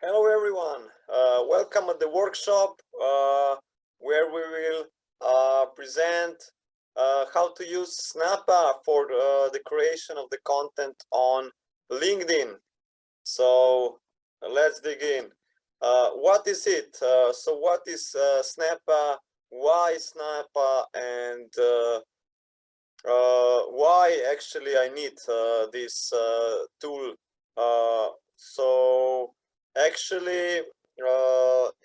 Hello everyone, welcome at the workshop where we will present how to use Snappa for the creation of the content on LinkedIn. So let's dig in. What is it? So what is Snappa? Why Snappa? And why actually I need this tool? So actually,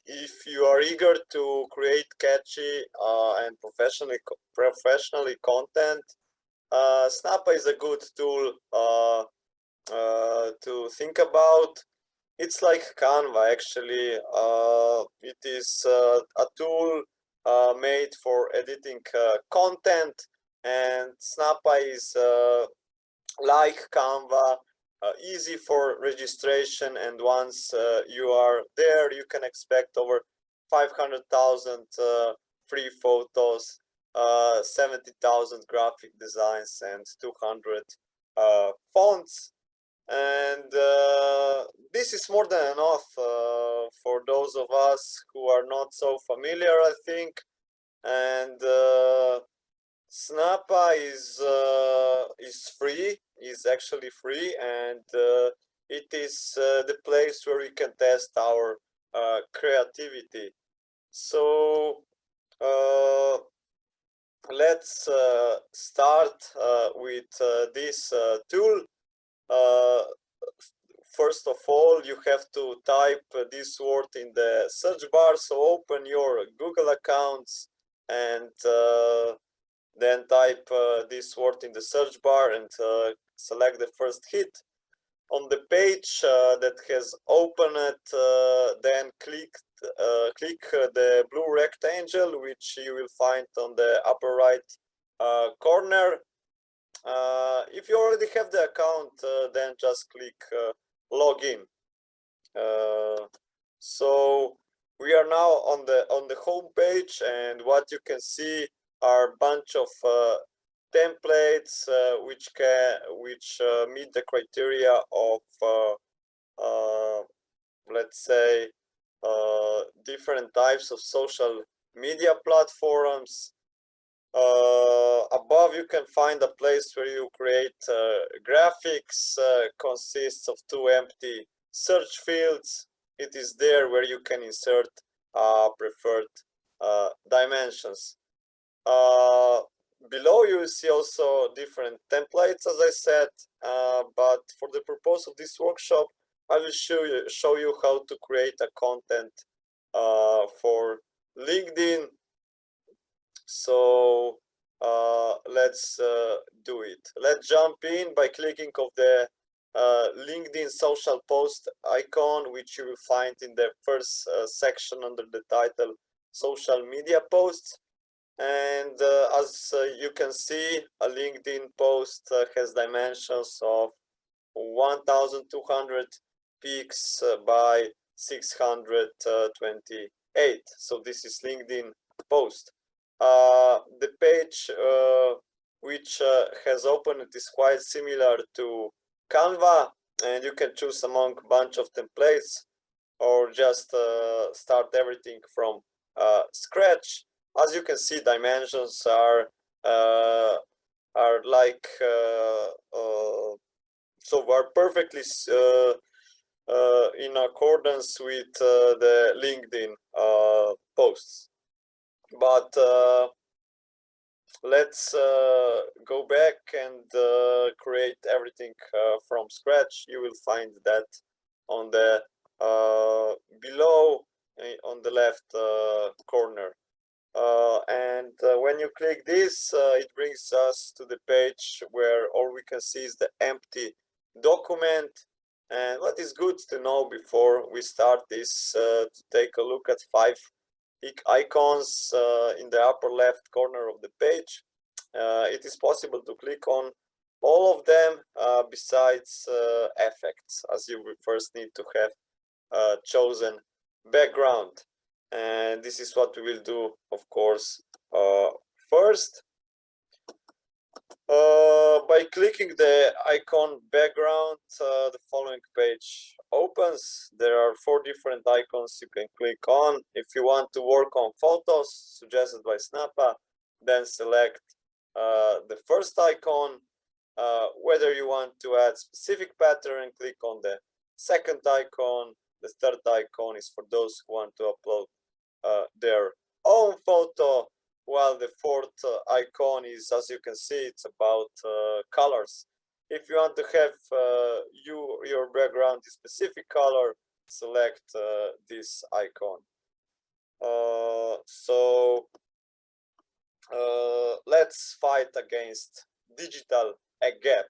if you are eager to create catchy and professionally content, Snappa is a good tool to think about. It's like Canva actually. It is a tool made for editing content, and Snappa is like Canva, easy for registration, and once you are there, you can expect over 500,000 free photos, 70,000 graphic designs, and 200 fonts. And this is more than enough for those of us who are not so familiar, I think. And Snappa is free, is actually free, and it is the place where we can test our creativity. So let's start with this tool. First of all, you have to type this word in the search bar. So open your Google accounts and then type this word in the search bar and select the first hit. On the page that has opened, then click the blue rectangle, which you will find on the upper right corner. If you already have the account, then just click login. So we are now on the home page, and what you can see are a bunch of templates which meet the criteria of let's say different types of social media platforms. Above you can find a place where you create graphics, consists of two empty search fields. It is there where you can insert preferred dimensions. Below you see also different templates, as I said, but for the purpose of this workshop, I will show you how to create a content for LinkedIn. So let's do it. Let's jump in by clicking of the LinkedIn social post icon, which you will find in the first section under the title social media posts. And as you can see, a LinkedIn post has dimensions of 1200 px by 628. So this is LinkedIn post. The page which has opened is quite similar to Canva, and you can choose among a bunch of templates or just start everything from scratch. As you can see, dimensions are like so are perfectly in accordance with the LinkedIn posts. But let's go back and create everything from scratch. You will find that on the below on the left corner. And when you click this, it brings us to the page where all we can see is the empty document. And what is good to know before we start is to take a look at 5 icons in the upper left corner of the page. It is possible to click on all of them besides effects, as you will first need to have chosen background. And this is what we will do, of course, first. By clicking the icon background, the following page opens. There are 4 different icons you can click on. If you want to work on photos suggested by Snappa, then select the first icon. Whether you want to add specific pattern, click on the second icon. The third icon is for those who want to upload their own photo, while the fourth icon is, as you can see, it's about colors. If you want to have your background is specific color, select this icon. Let's fight against digital gap.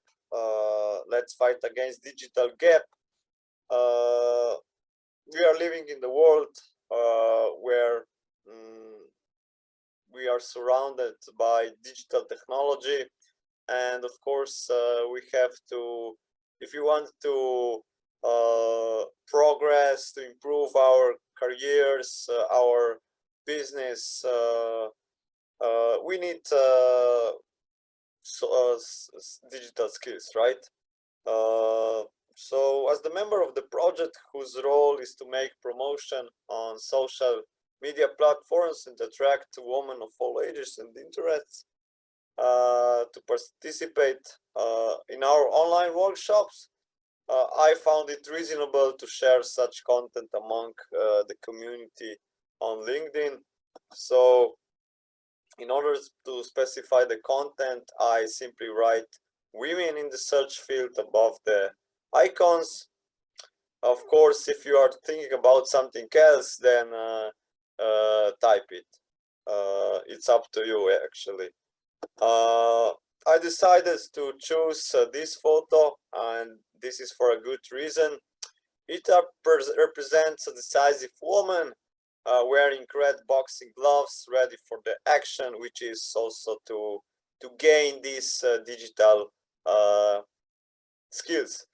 Let's fight against digital gap. We are living in the world where we are surrounded by digital technology, and of course we have to, if you want to progress, to improve our careers, our business, we need digital skills, right? So as the member of the project whose role is to make promotion on social media platforms and attract women of all ages and interests to participate in our online workshops, I found it reasonable to share such content among the community on LinkedIn. So in order to specify the content, I simply write women in the search field above the icons. Of course, if you are thinking about something else, then type it. It's up to you, actually. I decided to choose this photo, and this is for a good reason. It represents a decisive woman wearing red boxing gloves, ready for the action, which is also to gain these digital skills.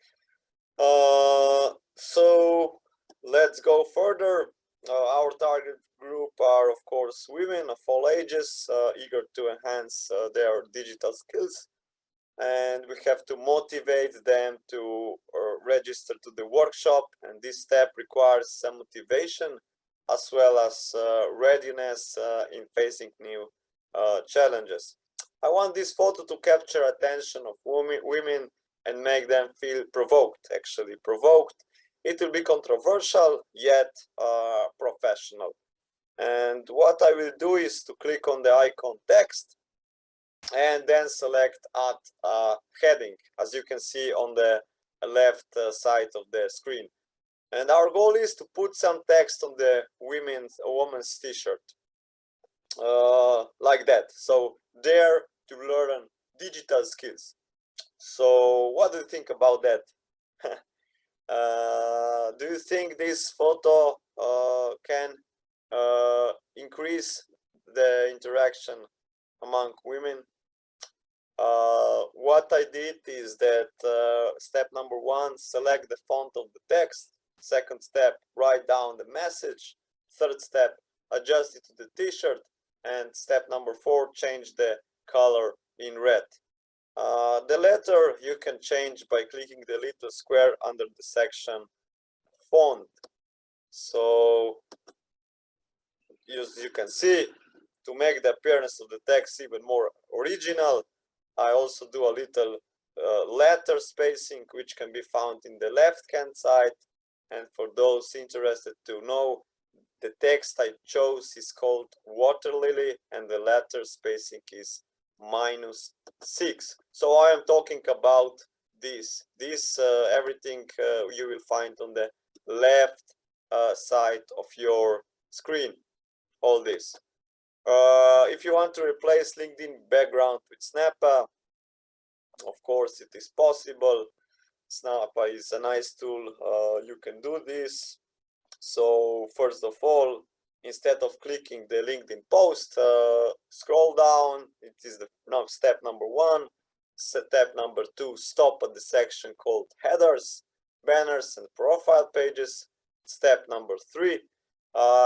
So let's go further. Our target group are, of course, women of all ages, eager to enhance their digital skills, and we have to motivate them to register to the workshop, and this step requires some motivation as well as readiness in facing new challenges. I want this photo to capture attention of women and make them feel provoked, actually provoked. It will be controversial, yet professional. And what I will do is to click on the icon text and then select add heading, as you can see on the left side of the screen. And our goal is to put some text on the woman's t-shirt, like that. So dare to learn digital skills. So what do you think about that? Do you think this photo can increase the interaction among women? What I did is that step number 1, select the font of the text. Second step, write down the message. Third step, adjust it to the t-shirt. And step number 4, change the color in red. The letter you can change by clicking the little square under the section font. So as you can see, to make the appearance of the text even more original, I also do a little letter spacing, which can be found in the left-hand side. And for those interested to know, the text I chose is called Water Lily, and the letter spacing is -6. So I am talking about this. Everything you will find on the left side of your screen. All this. If you want to replace LinkedIn background with Snappa, of course it is possible. Snappa is a nice tool. You can do this. So first of all, instead of clicking the LinkedIn post, scroll down. It is the step number 1. Step number 2, stop at the section called headers, banners, and profile pages. Step number 3,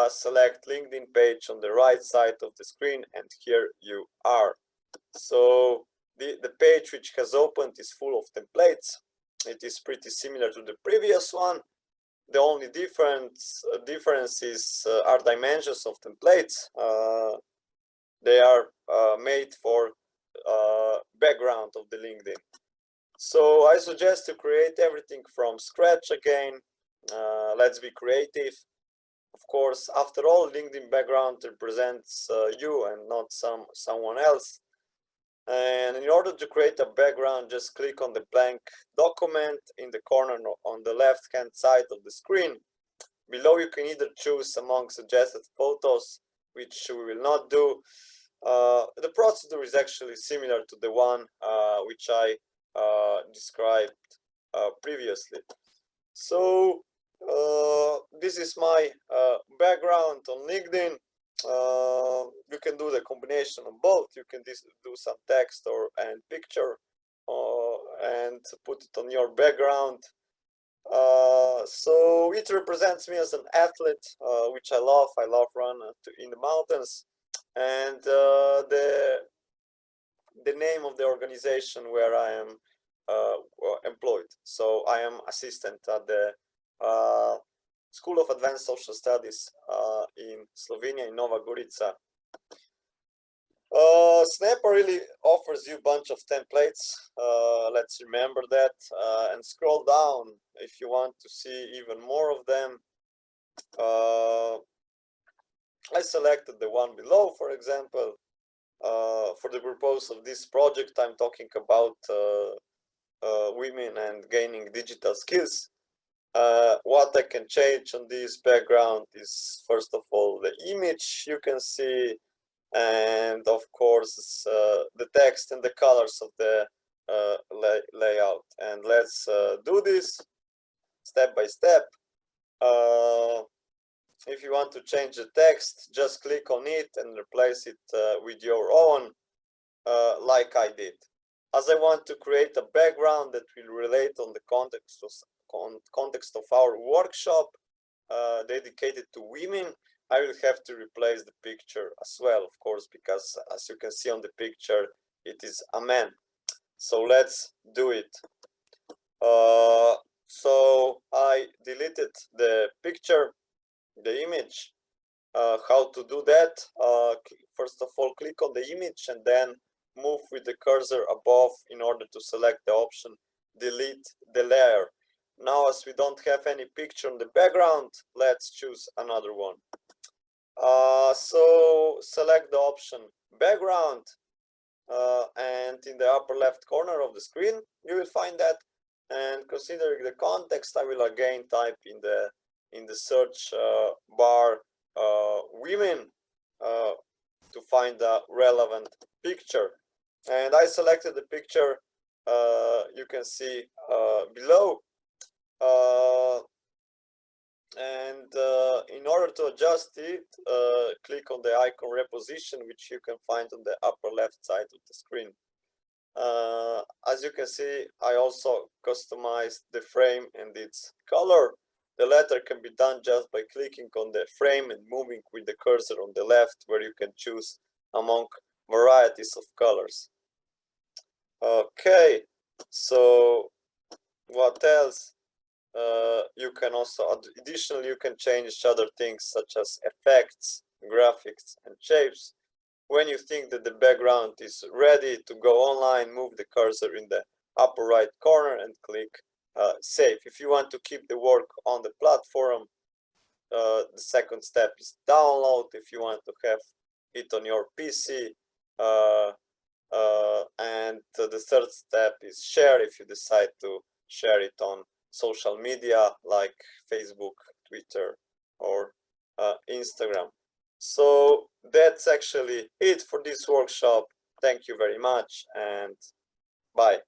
select LinkedIn page on the right side of the screen, and here you are. So the page which has opened is full of templates. It is pretty similar to the previous one. The only differences are dimensions of templates. They are made for background of the LinkedIn. So I suggest to create everything from scratch again. Let's be creative. Of course, after all, LinkedIn background represents you and not someone else. And in order to create a background, just click on the blank document in the corner on the left hand side of the screen. Below you can either choose among suggested photos, which we will not do. The procedure is actually similar to the one which I described previously. So this is my background on LinkedIn. You can do the combination of both. You can do some text and picture and put it on your background. So it represents me as an athlete, which I love. I love run in the mountains, and the name of the organization where I am employed. So I am assistant at the School of Advanced Social Studies in Slovenia, in Nova Gorica. Snappa really offers you a bunch of templates. Let's remember that, and scroll down if you want to see even more of them. I selected the one below, for example. For the purpose of this project, I'm talking about women and gaining digital skills. What I can change on this background is, first of all, the image you can see, and of course the text and the colors of the layout. And let's do this step by step. If you want to change the text, just click on it and replace it with your own, like I did. As I want to create a background that will relate on the context of our workshop dedicated to women, I will have to replace the picture as well, of course, because as you can see on the picture, it is a man. So let's do it. So I deleted the picture, the image. How to do that? First of all, click on the image and then move with the cursor above in order to select the option delete the layer. Now, as we don't have any picture in the background, let's choose another one. So select the option background, and in the upper left corner of the screen you will find that, and considering the context, I will again type in the search bar women to find a relevant picture, and I selected the picture you can see below. And in order to adjust it, click on the icon reposition, which you can find on the upper left side of the screen. As you can see, I also customized the frame and its color. The latter can be done just by clicking on the frame and moving with the cursor on the left, where you can choose among varieties of colors. Okay, so what else? You can also, additionally, you can change other things such as effects, graphics, and shapes. When you think that the background is ready to go online, move the cursor in the upper right corner and click save. If you want to keep the work on the platform, the second step is download. If you want to have it on your PC, and the third step is share, if you decide to share it on social media like Facebook, Twitter, or Instagram. So that's actually it for this workshop. Thank you very much, and bye.